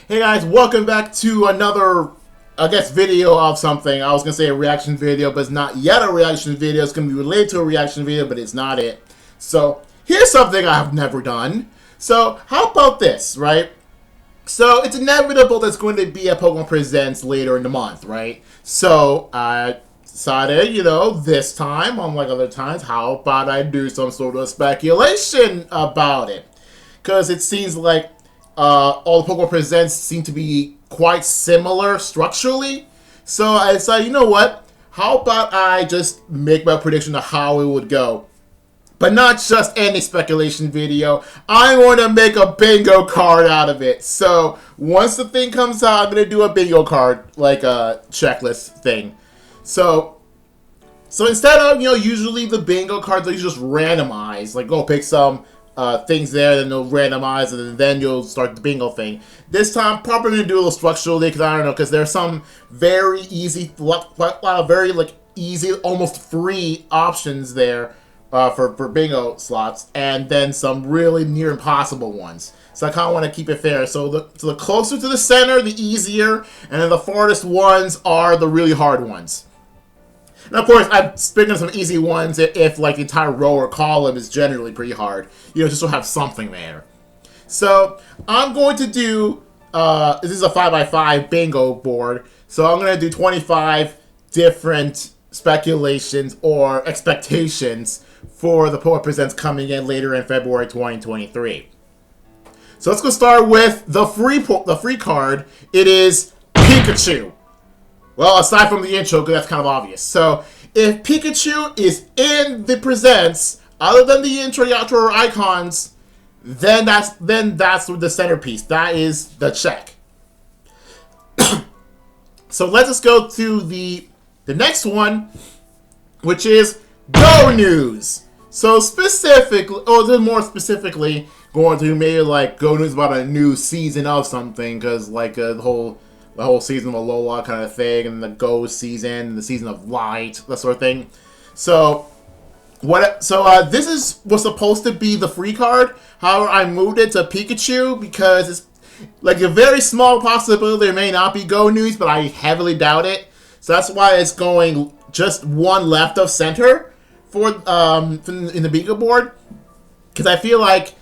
Hey guys, welcome back to another, I guess, video of something. I was going to say a reaction video, but it's not yet a reaction video. It's going to be related to a reaction video, but it's not it. So, here's something I've never done. So, how about this, right? So, it's inevitable there's going to be a Pokemon Presents later in the month, right? So, I decided, this time, unlike other times, how about I do some sort of speculation about it? Because it seems like all the Pokemon Presents seem to be quite similar structurally. So I decided, you know what? How about I just make my prediction of how it would go? But not just any speculation video. I'm going to make a bingo card out of it. So once the thing comes out, I'm going to do a bingo card, like a checklist thing. So instead of, usually the bingo cards are just randomized. Like, go pick some things there, then they'll randomize, and then you'll start the bingo thing. This time, probably going to do a little structurally, because I don't know, because there's some very easy, easy, almost free options there for bingo slots, and then some really near impossible ones. So I kind of want to keep it fair. So the closer to the center, the easier, and then the farthest ones are the really hard ones. And of course, I'm picking some easy ones if like the entire row or column is generally pretty hard. Just to have something there. So, I'm going to do, this is a 5x5 bingo board. So, I'm going to do 25 different speculations or expectations for the Pokemon Presents coming in later in February 2023. So, let's go start with the free card. It is Pikachu. Well, aside from the intro, because that's kind of obvious. So, if Pikachu is in the Presents, other than the intro, outro, or icons, then that's the centerpiece. That is the check. So let's just go to the next one, which is Go News. So more specifically, going to maybe like Go News about a new season of something, because like the whole season of Alola kind of thing, and the Go season, and the season of Light, that sort of thing. So this was supposed to be the free card. However, I moved it to Pikachu because it's like a very small possibility there may not be Go News, but I heavily doubt it. So that's why it's going just one left of center for in the bingo board, because I feel like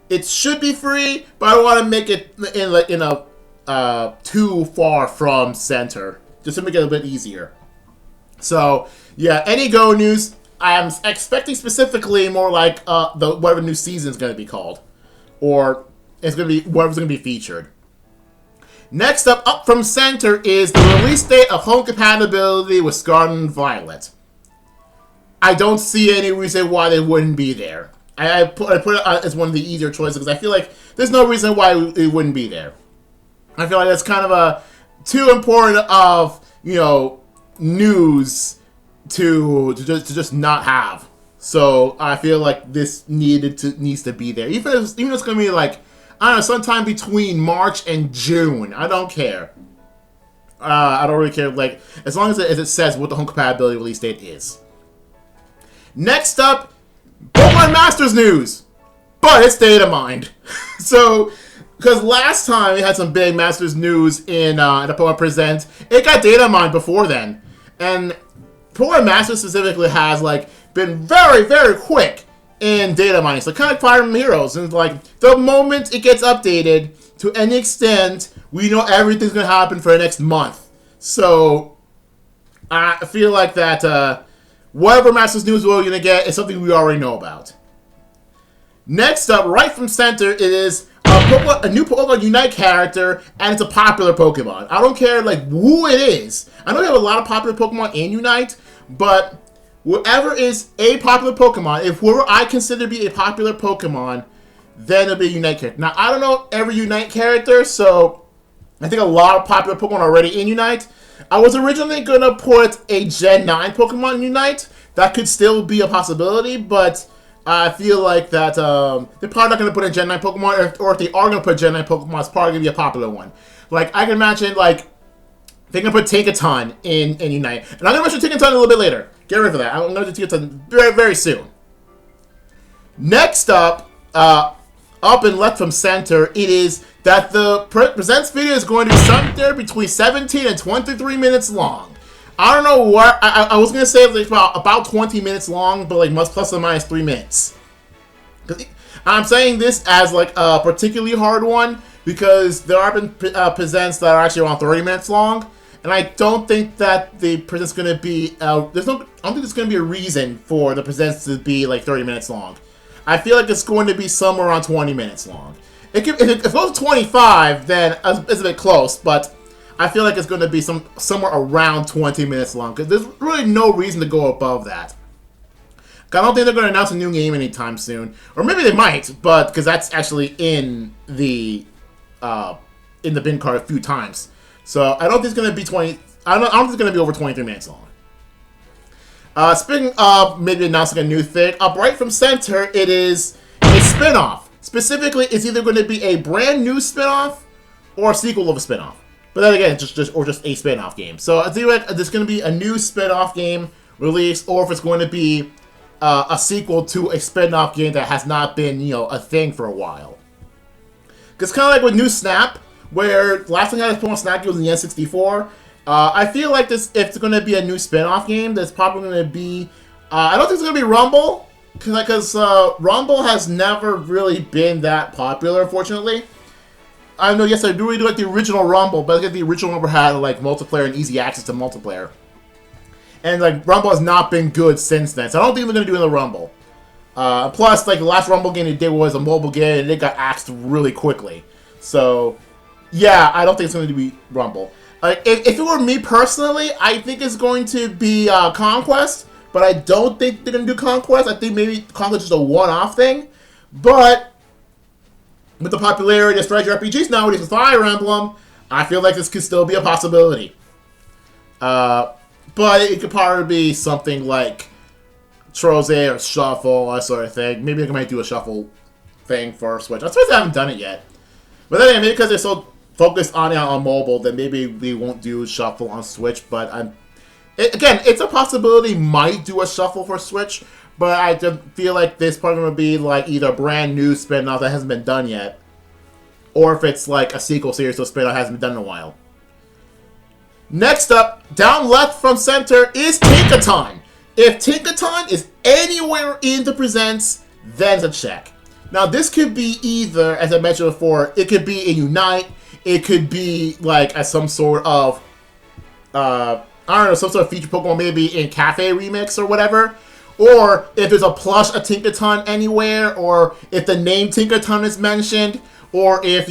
it should be free, but I don't want to make it in a too far from center, just to make it a bit easier. So yeah, any Go News, I'm expecting specifically more like whatever new season is going to be called, or it's going to be whatever's going to be featured. Next up from center is the release date of home compatibility with Scarlet and Violet. I don't see any reason why they wouldn't be there. I put it as one of the easier choices because I feel like there's no reason why it wouldn't be there. I feel like that's kind of a too important of news to just not have. So I feel like this needs to be there, even if it's gonna be like, I don't know, sometime between March and June. I don't care. I don't really care. Like, as long as it says what the home compatibility release date is. Next up, Pokemon Masters news, but it's data mined. So, because last time we had some big Masters news in the Pokemon Present, it got data mined before then, and Pokemon Masters specifically has been very, very quick in data mining. So kind of like Fire Emblem Heroes, and the moment it gets updated to any extent, we know everything's gonna happen for the next month. So I feel like that whatever Masters news we're gonna get is something we already know about. Next up, right from center, it is a new Pokemon Unite character, and it's a popular Pokemon. I don't care who it is. I know we have a lot of popular Pokemon in Unite, but whoever is a popular Pokemon, if whoever I consider to be a popular Pokemon, then it'll be a Unite character. Now, I don't know every Unite character, so I think a lot of popular Pokemon are already in Unite. I was originally going to put a Gen 9 Pokemon in Unite. That could still be a possibility, but I feel like that they're probably not going to put a Gen 9 Pokemon, or if they are going to put a Gen 9 Pokemon, it's probably going to be a popular one. Like, I can imagine, like, they're going to put Tinkaton in Unite. And I'm going to mention Tinkaton a little bit later. Get ready for that. I'm going to do Tinkaton very, very soon. Next up, up and left from center, it is that the Presents video is going to be somewhere between 17 and 23 minutes long. I don't know what, I was going to say like about 20 minutes long, but like plus or minus 3 minutes. I'm saying this as like a particularly hard one because there have been Presents that are actually around 30 minutes long. And I don't think that the Present's going to be, I don't think there's going to be a reason for the Presents to be like 30 minutes long. I feel like it's going to be somewhere around 20 minutes long. If it goes to 25, then it's a bit close, but I feel like it's going to be somewhere around 20 minutes long, because there's really no reason to go above that. I don't think they're going to announce a new game anytime soon. Or maybe they might, but because that's actually in the bin card a few times. So I don't think it's going to be 20. I don't think it's going to be over 23 minutes long. Speaking of maybe announcing a new thing, up right from center, it is a spin-off. Specifically, it's either going to be a brand new spin-off or a sequel of a spin-off. But then again, just a spin-off game. So it's either like there's going to be a new spin-off game released, or if it's going to be a sequel to a spin-off game that has not been, a thing for a while. Because kind of like with New Snap, where last time I had Pokemon Snap was in the N64. I feel like if it's going to be a new spin-off game, that's probably going to be... I don't think it's going to be Rumble, because Rumble has never really been that popular, unfortunately. I know, yes, I do really like the original Rumble, but I think the original Rumble had, like, multiplayer and easy access to multiplayer. And, like, Rumble has not been good since then, so I don't think they're going to do another Rumble. Plus, like, the last Rumble game they did was a mobile game, and it got axed really quickly. So... yeah, I don't think it's going to be Rumble. If it were me personally, I think it's going to be Conquest, but I don't think they're going to do Conquest. I think maybe Conquest is a one-off thing. But with the popularity of strategy RPGs nowadays with Fire Emblem, I feel like this could still be a possibility. But it could probably be something like Troze or Shuffle, that sort of thing. Maybe they might do a Shuffle thing for Switch. I suppose they haven't done it yet. But then again, maybe because they're so focused on mobile, then maybe we won't do Shuffle on Switch. But again, it's a possibility might do a Shuffle for Switch, but I just feel like this probably going to be like either a brand new spin-off that hasn't been done yet, or if it's like a sequel series to a spin-off that hasn't been done in a while. Next up, down left from center, is Tinkaton. If Tinkaton is anywhere in the Presents, then it's a check. Now, this could be either, as I mentioned before, it could be in Unite, it could be, like, as some sort of, I don't know, some sort of feature Pokemon, maybe in Cafe Remix or whatever, or if there's a plush of Tinkaton anywhere, or if the name Tinkaton is mentioned, or if,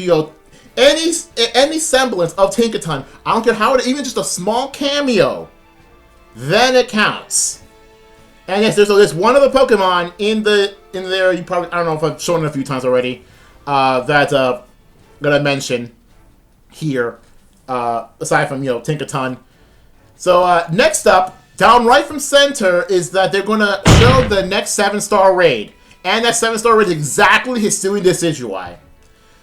any semblance of Tinkaton, I don't care how it, even just a small cameo, then it counts. And yes, there's one other Pokemon in there. You probably, I don't know if I've shown it a few times already. That I mention here, aside from Tinkaton. So next up, down right from center, is that they're gonna show the next 7-star raid, and that 7-star raid is exactly Hisui Decidueye.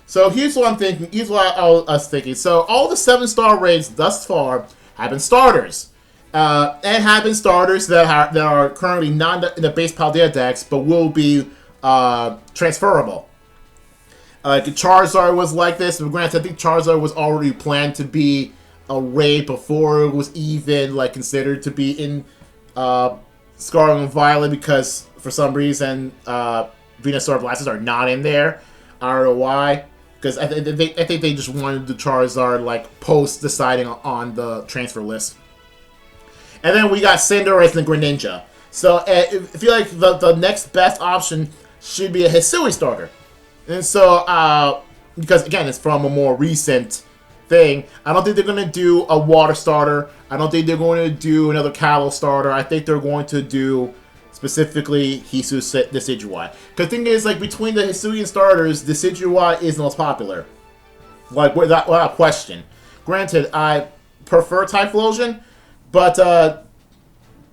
So here's what I'm thinking. Here's what I was thinking. So all the 7-star raids thus far have been starters. And have been starters that are currently not in the base Paldea decks, but will be transferable. Charizard was like this, but granted, I think Charizard was already planned to be a raid before it was even considered to be in Scarlet and Violet, because for some reason Venusaur Blasters are not in there. I don't know why, because I think they just wanted the Charizard post deciding on the transfer list. And then we got Cinderace and Greninja. So I feel like the next best option should be a Hisui starter. And so, because again, it's from a more recent thing, I don't think they're going to do a water starter. I don't think they're going to do another Kalos starter. I think they're going to do specifically Hisui Decidueye. Because the thing is, between the Hisuian starters, Decidueye is the most popular. Without question. Granted, I prefer Typhlosion, but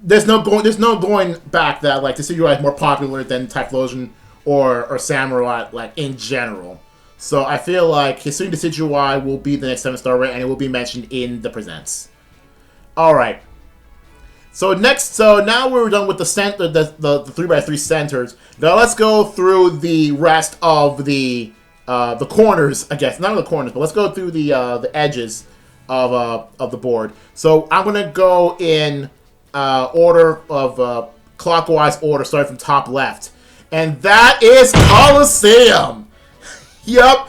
there's no going back that like Decidueye is more popular than Typhlosion or Samurott like in general. So I feel like Hisuian Decidueye will be the next 7-star rare, and it will be mentioned in the presents. All right. So now we're done with the 3x3 centers. Now let's go through the rest of the corners. I guess not the corners, but let's go through the edges of the board. So I'm gonna go in order of clockwise order, starting from top left, and that is Colosseum. Yep,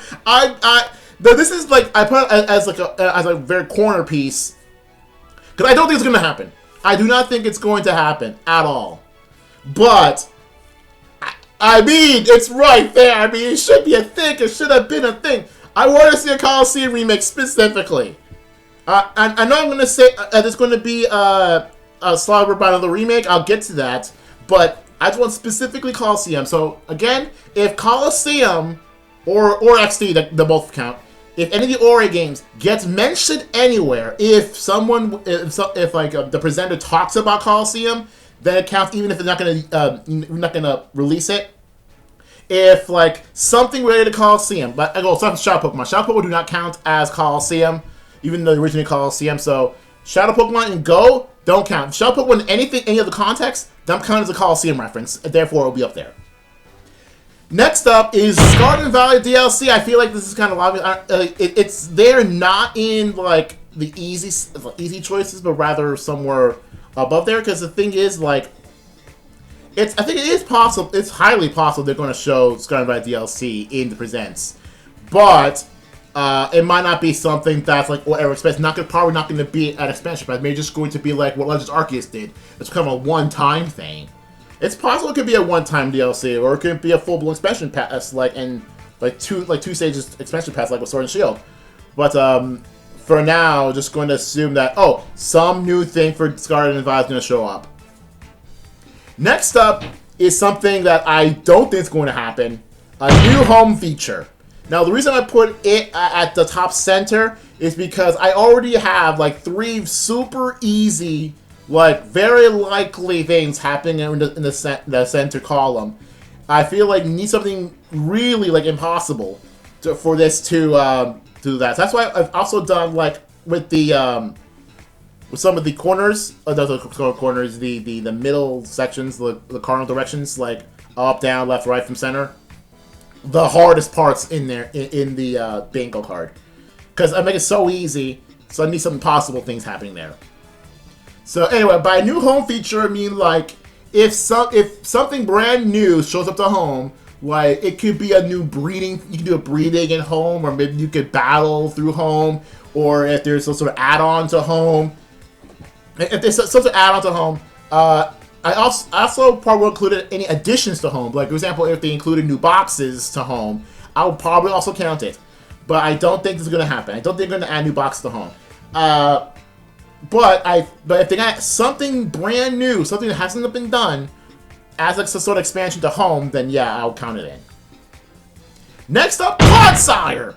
this is like I put it as a very corner piece because I don't think it's gonna happen. I do not think it's going to happen at all. But I mean, it's right there. I mean, it should be a thing. It should have been a thing. I want to see a Colosseum remake specifically. I know I'm gonna say there's going to be a Slaughter by another remake. I'll get to that, but I just want specifically Colosseum. So again, if Colosseum or XD, they both count. If any of the Ori games gets mentioned anywhere, if the presenter talks about Colosseum, then it counts, even if they're not gonna release it. If like something related to Colosseum, but I go something Shadow Pokemon. Shadow Pokemon do not count as Colosseum, even though they originally Colosseum. So Shadow Pokemon and Go don't count. Shadow Pokemon, any other context, don't count as a Colosseum reference. Therefore, it will be up there. Next up is Scarlet Valley DLC. I feel like this is kind of obvious. It's there not in like the easy choices, but rather somewhere above there. Because the thing is, like, I think it is possible. It's highly possible they're going to show Scarlet Valley DLC in the presents, but it might not be something that's like whatever expansion. Probably not going to be an expansion pass. Maybe just going to be like what Legends Arceus did. It's kind of a one-time thing. It's possible it could be a one-time DLC, or it could be a full-blown expansion pass, like two stages expansion pass, like with Sword and Shield. But for now, just going to assume that some new thing for Scarlet and Violet is going to show up. Next up is something that I don't think is going to happen: a new home feature. Now, the reason I put it at the top center is because I already have like 3 super easy, like very likely things happening in the center column. I feel like you need something really like impossible for this to do that. So that's why I've also done like with the with some of the corners, the middle sections, the cardinal directions, like up, down, left, right, from center. The hardest parts in there in the bingo card, because I make it so easy. So I need some impossible things happening there. So anyway, by new home feature, I mean like if something brand new shows up to home, like it could be a new breeding. You can do a breeding in home, or maybe you could battle through home, or if there's some sort of add-on to home. If there's some sort of add-on to home, I also probably included any additions to home. Like for example, if they included new boxes to home, I would probably also count it. But I don't think this is going to happen. I don't think they're going to add new boxes to home. But if they got something brand new, something that hasn't been done, as like some sort of expansion to home, then yeah, I'll count it in. Next up, Clodsire!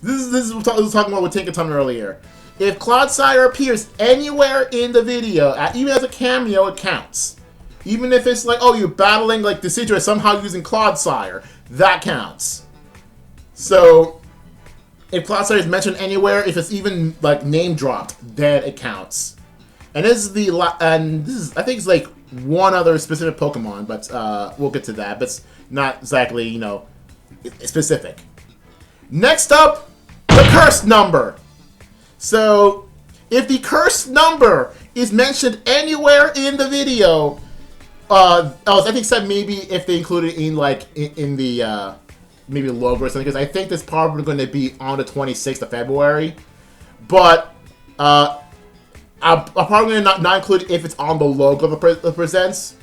this is what I was talking about with Tinkaton earlier. If Clodsire appears anywhere in the video, even as a cameo, it counts. Even if it's like, you're battling like the Decidueye somehow using Clodsire, that counts. So if Clodsire is mentioned anywhere, if it's even like name dropped, then it counts. And this is I think it's like one other specific Pokemon, but we'll get to that. But it's not exactly specific. Next up, the cursed number. So if the cursed number is mentioned anywhere in the video, I think said maybe if they include it in like in the maybe logo or something, because I think this is probably going to be on the 26th of February. But I'm probably going to not include it if it's on the logo of the presents.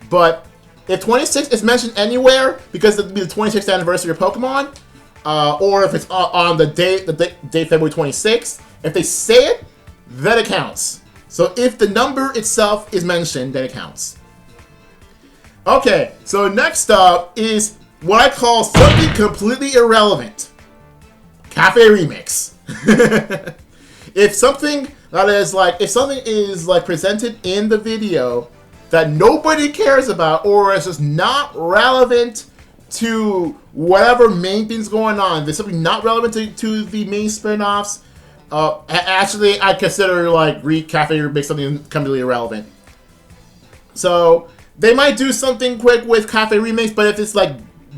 But if 26 is mentioned anywhere, because it'll be the 26th anniversary of Pokemon, or if it's on the date February 26th, if they say it, then it counts. So if the number itself is mentioned, then it counts. Okay, so next up is what I call something completely irrelevant. Cafe Remix. if something is like presented in the video that nobody cares about, or is just not relevant to whatever main thing's going on, there's something not relevant to the main spin-offs, actually, I consider like Cafe Remix something completely irrelevant. So they might do something quick with Cafe Remix, but if it's like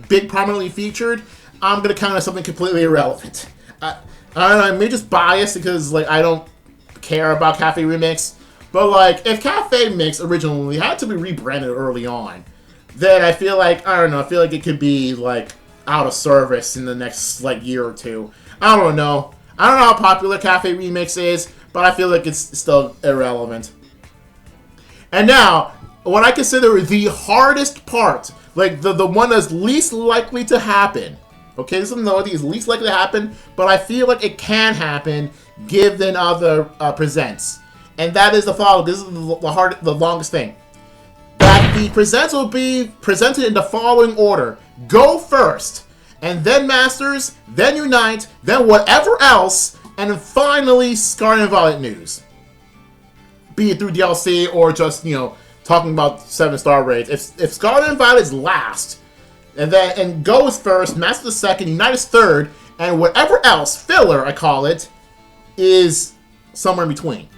big prominently featured, I'm gonna count it as something completely irrelevant. I don't know, I may just biased because like I don't care about Cafe Remix, but like if Cafe Mix originally had to be rebranded early on, then I feel like it could be like out of service in the next like year or two. I don't know how popular Cafe Remix is, but I feel like it's still irrelevant. And now, what I consider the hardest part, like the one that's least likely to happen. Okay, this is something that I think is least likely to happen, but I feel like it can happen given other presents. And that is the following. This is the longest thing. That the presents will be presented in the following order. Go first, and then Masters, then Unite, then whatever else, and then finally Scarlet and Violet news. Be it through DLC or just, talking about 7-star raids. If Scarlet and Violet is last, and Go is first, Master is second, Unite is third, and whatever else, filler I call it, is somewhere in between.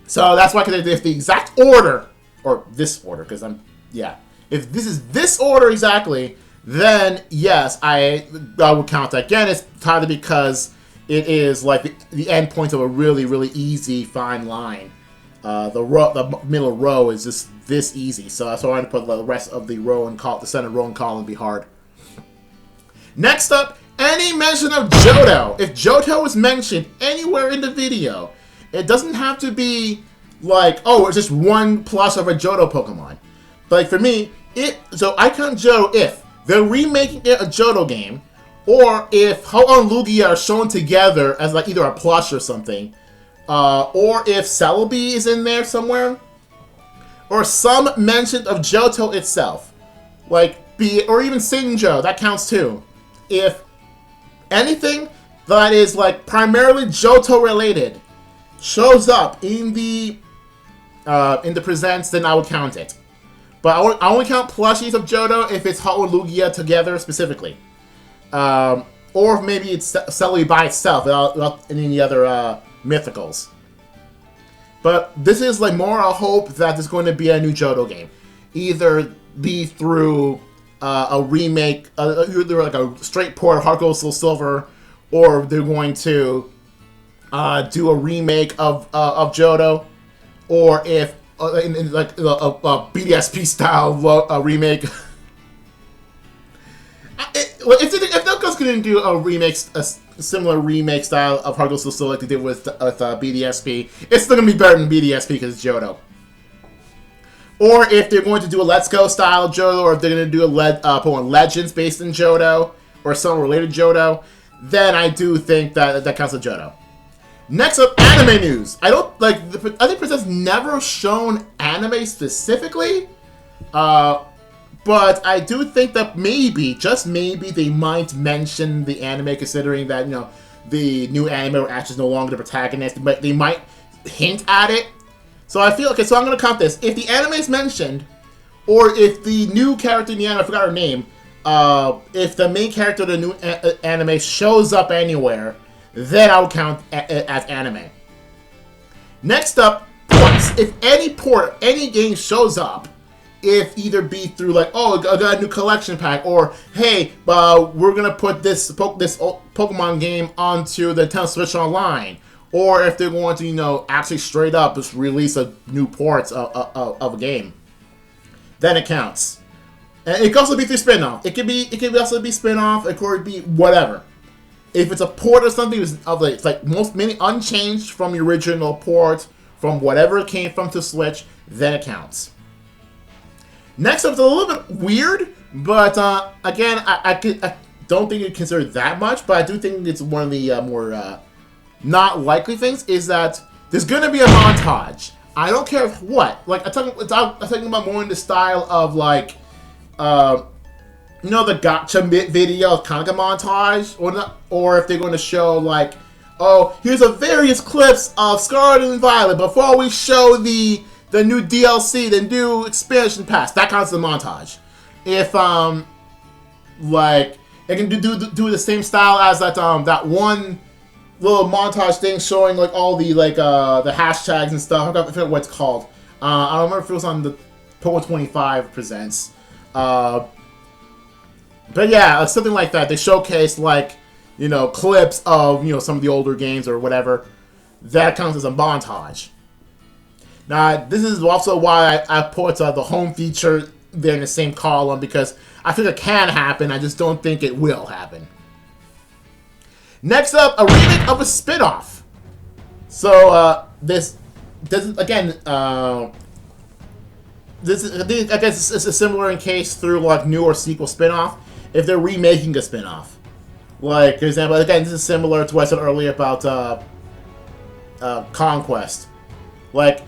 So that's why if the exact order, or this order, because if this is this order exactly, then yes, I would count that. Again, it's entirely because it is like the end point of a really, really easy fine line. The middle row is just this easy, so that's why I'm going to put the rest of the row and the center row and column be hard. Next up, any mention of Johto. If Johto is mentioned anywhere in the video, it doesn't have to be like, oh, it's just one plus of a Johto Pokemon. But like for me, so I count Johto if they're remaking it a Johto game, or if Ho and Lugia are shown together as like either a plush or something. Or if Celebi is in there somewhere, or some mention of Johto itself, or even Sinjo, that counts too. If anything that is like primarily Johto related shows up in the presents, then I would count it. But I only count plushies of Johto if it's Ho and Lugia together specifically, or maybe it's Celebi by itself without any other mythicals. But this is like more a hope that there's going to be a new Johto game, either be through a remake, either like a straight port of Heart Gold Soul Silver, or they're going to do a remake of Johto, or if in like a BDSP style remake. If they're just going to do a similar remake style of Heart Gold Soul Silver like they did with BDSP, it's still going to be better than BDSP because it's Johto. Or if they're going to do a Let's Go style Johto, or if they're going to do a Pokemon Legends based in Johto, or some related Johto, then I do think that counts as Johto. Next up, anime news. I think Princess never shown anime specifically, but I do think that maybe, just maybe, they might mention the anime, considering that, the new anime Ash is no longer the protagonist, but they might hint at it. So I feel, okay, so I'm going to count this. If the anime is mentioned, or if the new character in the anime, I forgot her name, if the main character of the new anime shows up anywhere, then I would count it as anime. Next up, ports. If any game shows up, if either be through like, oh, I got a new collection pack, or hey, we're gonna put this Pokemon game onto the Nintendo Switch Online, or if they're going to actually straight up just release a new port of a game, then it counts. And it can also be through spin-off. It could also be spin-off. It could be whatever. If it's a port or something, it's like many unchanged from the original port, from whatever it came from to Switch, then it counts. Next up, it's a little bit weird, but again, I don't think it's considered that much, but I do think it's one of the more not likely things, is that there's going to be a montage. I don't care what. Like, I'm talking about more in the style of, like, the gotcha video, kind of like a montage, or if they're going to show, like, oh, here's a various clips of Scarlet and Violet before we show the new DLC, the new expansion pass. That counts as a montage. If like it can do the same style as that one little montage thing showing like all the the hashtags and stuff. I forget what it's called. I don't remember if it was on the Pokemon 25 Presents. But yeah, something like that. They showcase like, you know, clips of, you know, some of the older games or whatever. That counts as a montage. Now, this is also why I put the home feature there in the same column, because I think it can happen. I just don't think it will happen. Next up, a remake of a spin-off. So, this again, this is, I guess it's similar in case through like new or sequel spin-off. If they're remaking a spin-off, like for example, again, this is similar to what I said earlier about Conquest. Like,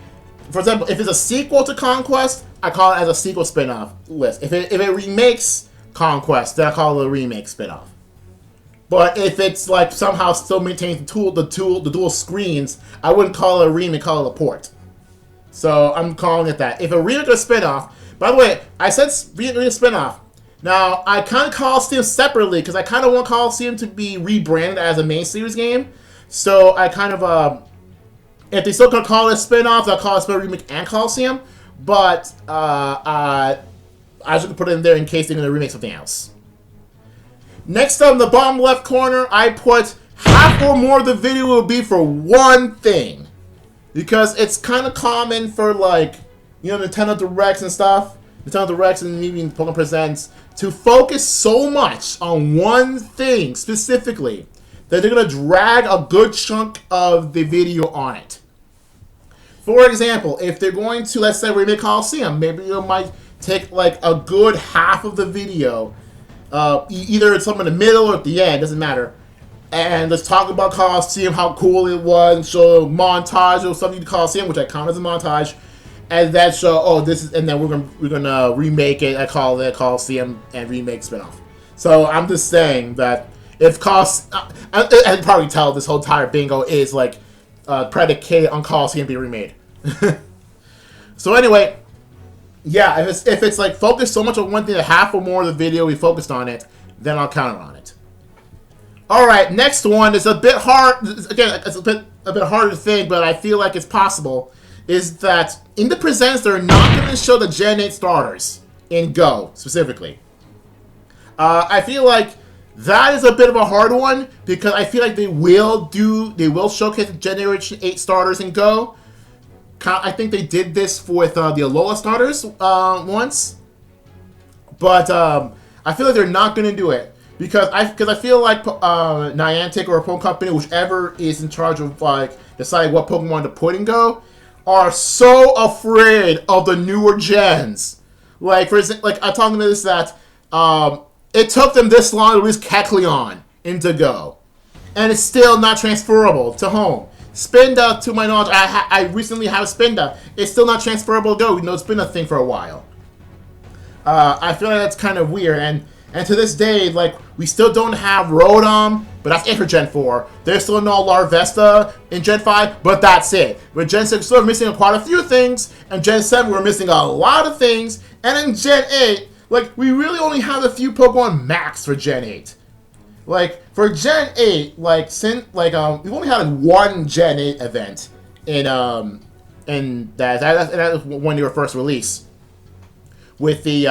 for example, if it's a sequel to Conquest, I call it as a sequel spin-off list. If it remakes Conquest, then I call it a remake spin-off. But if it's like somehow still maintains the dual screens, I wouldn't call it a remake, call it a port. So I'm calling it that. If a remake or spin-off, by the way, I said remake or spin-off. Now, I kind of call Coliseum separately, because I kind of want Coliseum to be rebranded as a main series game. So I kind of, if they still gonna call it a spin-off, I'll call it spin-off, remake, and Coliseum. But I should put it in there in case they're gonna remake something else. Next up in the bottom left corner, I put half or more of the video will be for one thing. Because it's kind of common for, like, you know, Nintendo Directs and stuff. Nintendo Directs and maybe Pokemon Presents to focus so much on one thing specifically that they're going to drag a good chunk of the video on it. For example, if they're going to, let's say, remake Coliseum, maybe you might take like a good half of the video, either it's somewhere in the middle or at the end, doesn't matter, and let's talk about Coliseum, how cool it was, and show a montage or something to Coliseum, which I count as a montage. And then show, oh, this is, and then we're gonna remake it. I call it Coliseum and remake spinoff. So I'm just saying that if I can probably tell this whole entire bingo is like predicated on Coliseum being remade. So anyway, yeah, if it's like focused so much on one thing that half or more of the video we focused on it, then I'll count on it. All right, next one is a bit hard. Again, it's a bit harder to think, but I feel like it's possible. Is that in the Presents, they're not going to show the Gen 8 starters in Go, specifically. I feel like that is a bit of a hard one, because I feel like they will showcase the Generation 8 starters in Go. I think they did this with the Alola starters once. But I feel like they're not going to do it. Because I feel like Niantic or a Pokemon company, whichever is in charge of like deciding what Pokemon to put in Go, are so afraid of the newer gens. Like, for example, like I'm talking to this that it took them this long to release Kecleon into Go, and it's still not transferable to home. Spinda, to my knowledge, I recently have a Spinda. It's still not transferable to Go. You know, it's been a thing for a while. I feel like that's kind of weird, and to this day, like, we still don't have Rotom, but that's it for Gen 4. There's still no Larvesta in Gen 5, but that's it. With Gen 6, we're missing quite a few things, and Gen 7, we're missing a lot of things, and in Gen 8, like, we really only have a few Pokemon max for Gen 8. Like, for Gen 8, like, we've only had one Gen 8 event in that was when they were first released. With the,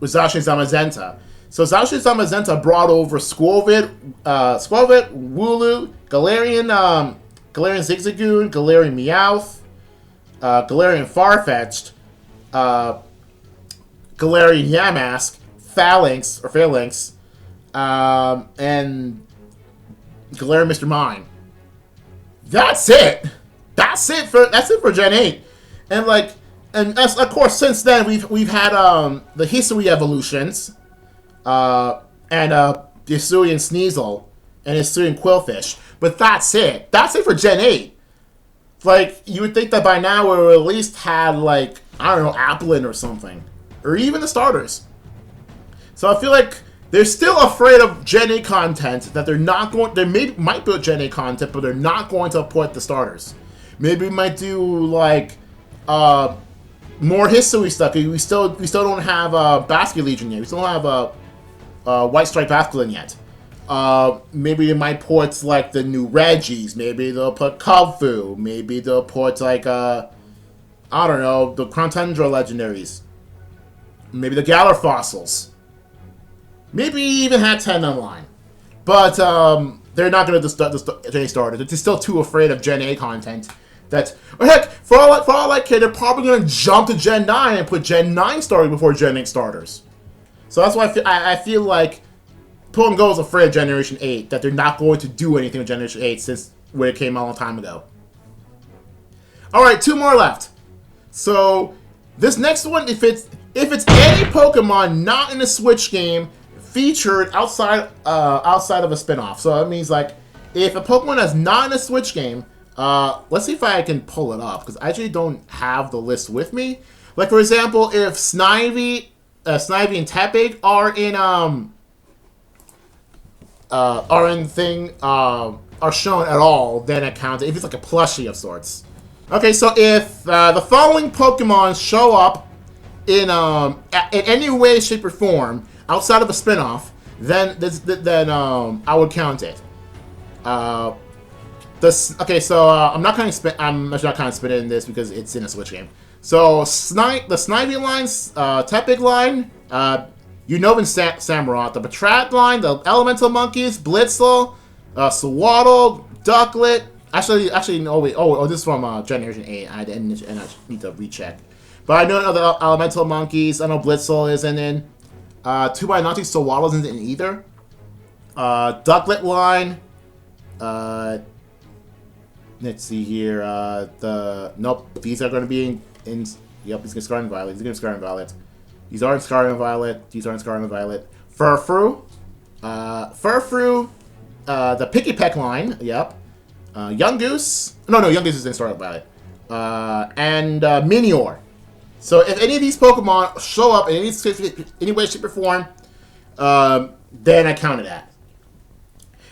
with Zacian Zamazenta. So Zacian Zamazenta brought over Squirtle, Wooloo, Galarian Zigzagoon, Galarian Meowth, Galarian Farfetch'd, Galarian Yamask, Phalanx, and Galarian Mr. Mime. That's it! That's it for Gen 8. And like, and as, of course, since then we've had the Hisuian evolutions, and the Hisuian Sneasel and Hisuian Quillfish, but that's it. That's it for Gen 8. Like, you would think that by now we would at least had, like, I don't know, Applin or something, or even the starters. So I feel like they're still afraid of Gen 8 content that they're not going. Might build Gen 8 content, but they're not going to port the starters. Maybe we might do like more history stuff. We still don't have Basket Legion yet. We still don't have White Stripe Basculin yet. Maybe they might port like the new Reggies. Maybe they'll put Kubfu. Maybe they'll port like I don't know, the Crown Tundra legendaries. Maybe the Galar fossils. Maybe even had 10 online. But they're not going to start Gen 8 starters. They're still too afraid of Gen 8 content. Or heck, for all I care, they're probably going to jump to Gen 9 and put Gen 9 starters before Gen 8 starters. So that's why I feel like Pokemon Go is afraid of Generation 8, that they're not going to do anything with Generation 8 since when it came out a long time ago. Alright, 2 more left. So, this next one, if it's any Pokemon not in a Switch game featured outside of a spin-off. So that means like if a Pokemon is not in a Switch game, let's see if I can pull it up because I actually don't have the list with me. Like for example, if Snivy and Tepig are shown at all, then it counts. If it's like a plushie of sorts. Okay, so if the following Pokemon show up in any way, shape, or form outside of a spin-off, then I would count it. Okay, so I'm actually not kind of spinning this because it's in a Switch game. So the Snivy line, Tepig line, Unova and Samurott, the Patrat line, the Elemental Monkeys, Blitzel, Swaddle, Ducklet. Actually, no, wait. Oh, this is from Generation 8. I need to recheck. But I know the Elemental Monkeys. I know Blitzel isn't in. 2x90 Swaddle isn't in either. Ducklet line. Let's see here. Nope. These are going to be in. Yep, these are Scarlet Violet. These are Scarlet Violet. These aren't Scarlet Violet. These aren't Scarlet Violet. Furfrou. The Pikipek line. Yep. Young Goose. No, Young Goose is in Scarlet Violet. And Minior. So if any of these Pokemon show up in any way, shape, or form, then I counted that.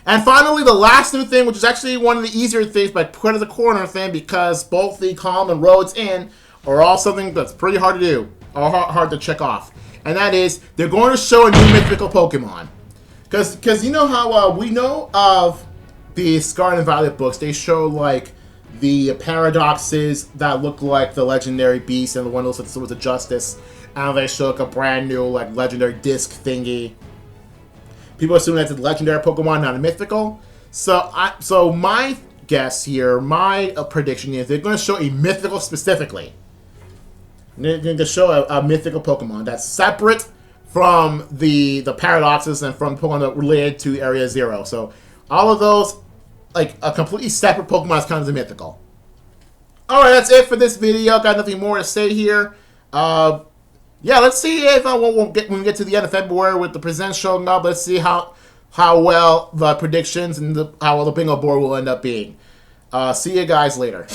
And finally, the last new thing, which is actually one of the easier things, but put as a corner thing because both the Calm and Roads in are all something that's pretty hard to do, or hard to check off. And that is, they're going to show a new mythical Pokemon. Because you know how we know of the Scarlet and Violet books, they show like the paradoxes that look like the legendary beast and the one that looks like the Swords of Justice, and they show like a brand new like legendary disc thingy. People assume that's a legendary Pokemon, not a mythical. So my guess here, my prediction is they're going to show a mythical specifically. They're going to show a mythical Pokemon that's separate from the paradoxes and from Pokemon that related to Area Zero. So all of those, like a completely separate Pokemon, is kind of the mythical. Alright, that's it for this video. Got nothing more to say here. Yeah, let's see if when we get to the end of February with the presents showing up. Let's see how well the predictions and how well the bingo board will end up being. See you guys later.